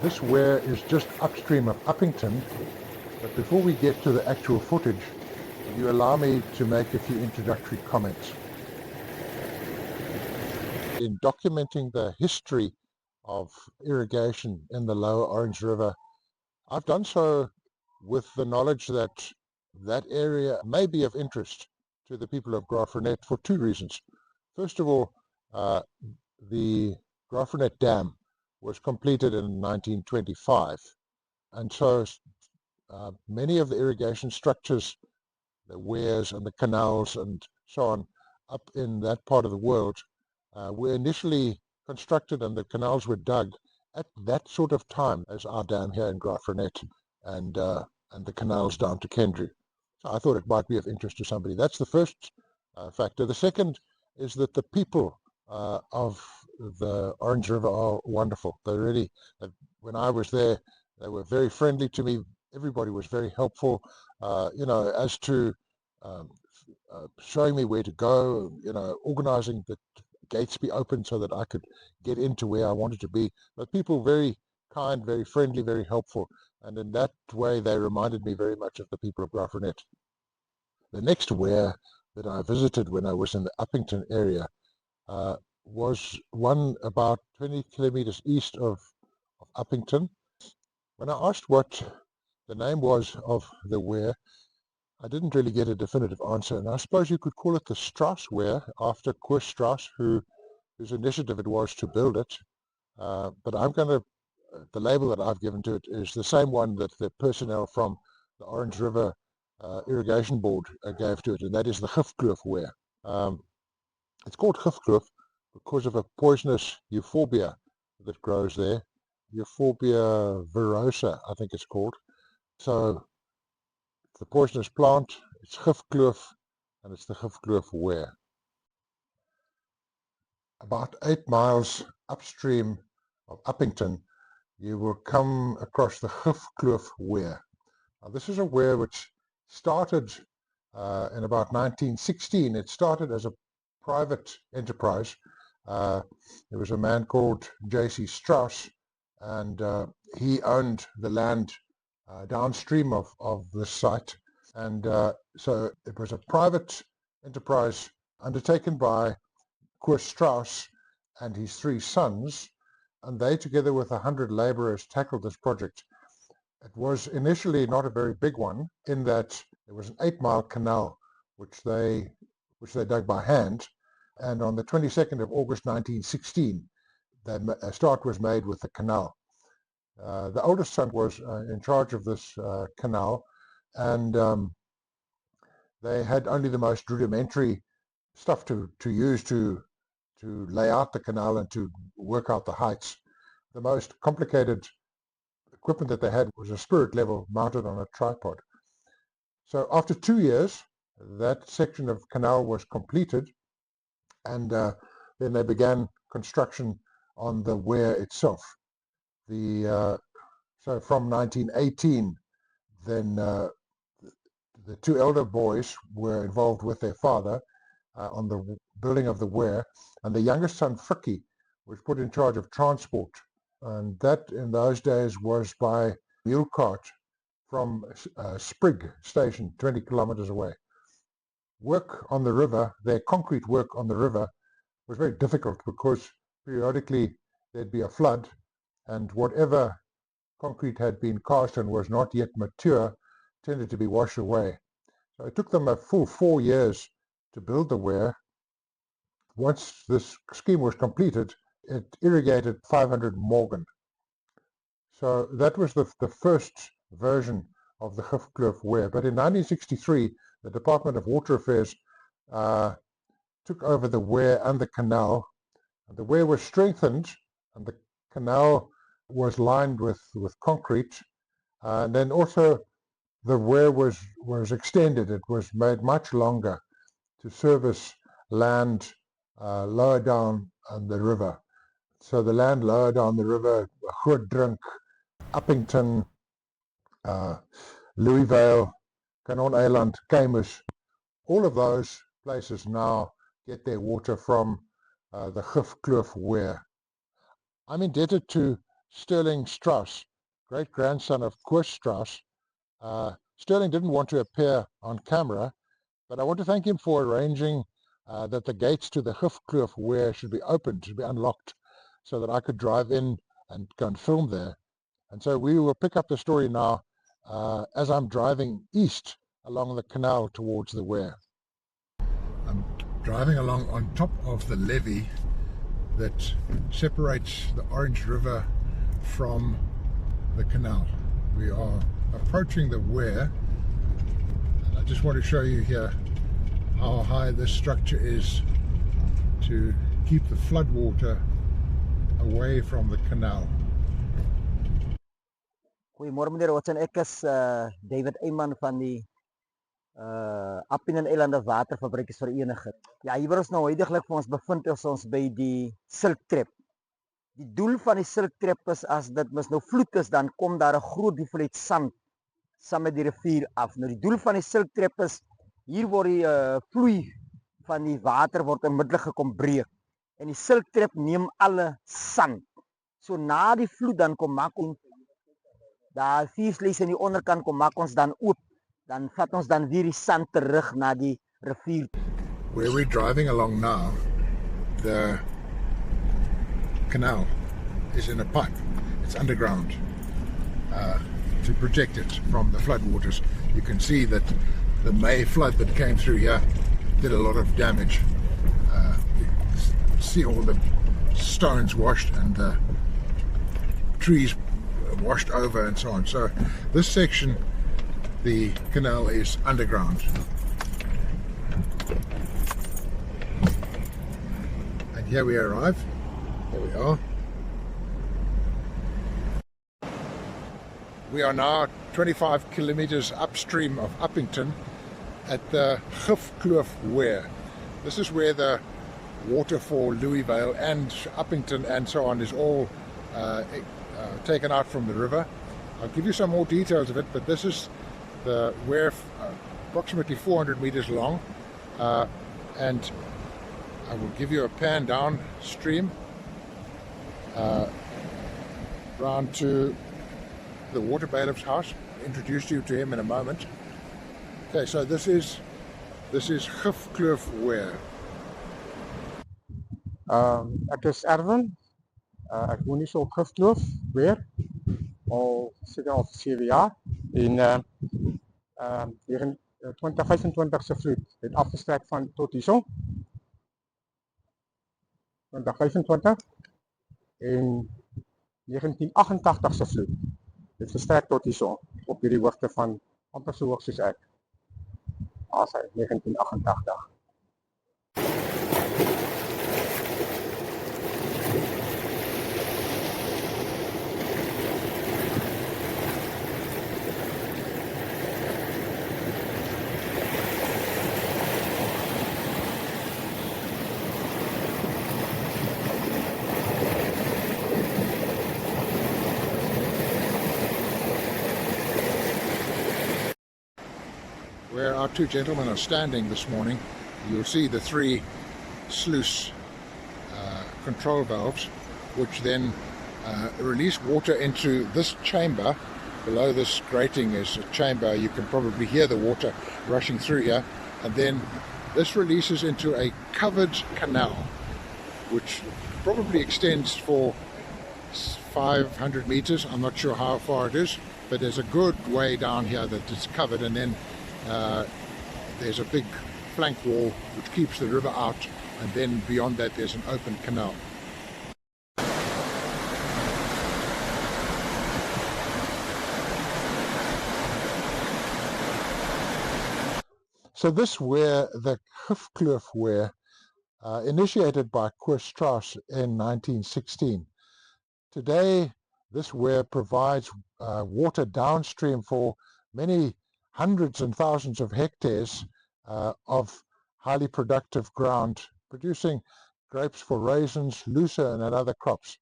This weir is just upstream of Uppington, but before we get to the actual footage, will you allow me to make a few introductory comments. In documenting the history of irrigation in the lower Orange River, I've done so with the knowledge that that area may be of interest to the people of Graaff-Reinet for two reasons. First of all, the Graaff-Reinet Dam was completed in 1925, and so many of the irrigation structures, the weirs and the canals and so on, up in that part of the world were initially constructed, and the canals were dug at that sort of time as our dam here in Graaff-Reinet and the canals down to Kendrew. So I thought it might be of interest to somebody. That's the first factor. The second is that the people of the Orange River are wonderful. They really, when I was there, they were very friendly to me. Everybody was very helpful, as to showing me where to go, organizing the gates be open so that I could get into where I wanted to be. But people very kind, very friendly, very helpful. And in that way, they reminded me very much of the people of Graaff-Reinet. The next weir that I visited when I was in the Uppington area was one about 20 kilometers east of Uppington. When I asked what the name was of the weir, I didn't really get a definitive answer, and I suppose you could call it the Strauss weir, after Strauss, whose initiative it was to build it. But the label that I've given to it is the same one that the personnel from the Orange River Irrigation Board gave to it, and that is the Gifkloof weir. It's called Gifkloof because of a poisonous euphorbia that grows there. Euphorbia virosa, I think it's called. So the poisonous plant, it's Gifkloof, and it's the Gifkloof weir. About 8 miles upstream of Uppington, you will come across the Gifkloof weir. Now, this is a weir which started in about 1916. It started as a private enterprise. There was a man called J.C. Strauss, and he owned the land downstream of this site. And so it was a private enterprise undertaken by Strauss and his 3 sons, and they, together with 100 laborers, tackled this project. It was initially not a very big one, in that there was an 8-mile canal which they dug by hand, and on the 22nd of August 1916 a start was made with the canal. The oldest son was in charge of this canal, and they had only the most rudimentary stuff to use to lay out the canal and to work out the heights. The most complicated equipment that they had was a spirit level mounted on a tripod. So after 2 years, that section of canal was completed, and then they began construction on the weir itself. So from 1918, then the 2 elder boys were involved with their father on the building of the weir, and the youngest son, Frikkie, was put in charge of transport, and that in those days was by mule cart from Sprigg station, 20 kilometers away. Work on the river, their concrete work on the river, was very difficult because periodically there'd be a flood, and whatever concrete had been cast and was not yet mature tended to be washed away. So it took them a full 4 years to build the weir. Once this scheme was completed, it irrigated 500 morgen. So that was the first version of the Gifkloof weir. But in 1963, the Department of Water Affairs took over the weir and the canal. And the weir was strengthened, and the canal was lined with concrete. And then also the weir was extended. It was made much longer to service land lower down on the river. So the land lower down the river, Grootdrink, Uppington, Louisville, Kanon-Eiland, Keimus, all of those places now get their water from the Gifkloof weir. I'm indebted to Sterling Strauss, great-grandson of Koos Strauss. Sterling didn't want to appear on camera, but I want to thank him for arranging that the gates to the Gifkloof Weir should be opened, should be unlocked, so that I could drive in and go and film there. And so we will pick up the story now as I'm driving east along the canal towards the Weir. I'm driving along on top of the levee that separates the Orange River from the canal. We are approaching the Weir. I just want to show you here how high this structure is to keep the floodwater away from the canal. Goeiemôre meneer Watson, ek is David Eyman van die Appin en Eilande Waterfabriekers Vereniging. Ja, hier waar ons nou huidiglik vir ons bevind is ons by die silktrap. Die doel van die silktrap is as dit mis nou vloed is, dan kom daar 'n groot hoeveelheid sand saam met die rivier af. Nou die doel van die silktrap is hier word die vloei van die water word onmiddellik gekom breek. En die silktrap neem alle sand. So na die vloed dan kom maak ons daar viersluise aan die onderkant kom maak ons dan oop. Dan vat ons dan weer die sand terug na die rivier. Where we're driving along now, the canal is in a pipe. It's underground to protect it from the floodwaters. You can see that the May flood that came through here did a lot of damage. You see all the stones washed and the trees washed over and so on. So this section, the canal is underground. And here we arrive. There we are. We are now 25 kilometers upstream of Uppington at the Gifkloof Weir. This is where the water for Louisville and Uppington and so on is all taken out from the river. I'll give you some more details of it, but this is the Weir, approximately 400 meters long, and I will give you a pan downstream round to the water bailiff's house. I'll introduce you to him in a moment. Okay, so this is Gifkloof Weir. Ek is Erwin. Ek woon hier so op Gifkloof Weir al seker al 7 jaar en 2025 se vloed het afgestrek van tot hierso 2025 en 1988 se vloed het gestrek tot hierso op hierdie hoogte van amper so hoog soos ek. As hy 1988. Where our two gentlemen are standing this morning, you'll see the 3 sluice control valves, which then release water into this chamber. Below this grating is a chamber. You can probably hear the water rushing through here, and then this releases into a covered canal, which probably extends for 500 meters. I'm not sure how far it is, but there's a good way down here that it's covered, and then there's a big flank wall which keeps the river out, and then beyond that there's an open canal. So this Weir, the Gifkloof Weir, initiated by Koos Strauss in 1916. Today this Weir provides water downstream for many hundreds and thousands of hectares of highly productive ground, producing grapes for raisins, lucerne and other crops.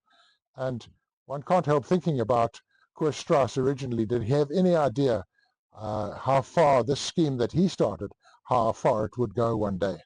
And one can't help thinking about Koos Strauss originally. Did he have any idea how far this scheme that he started, how far it would go one day?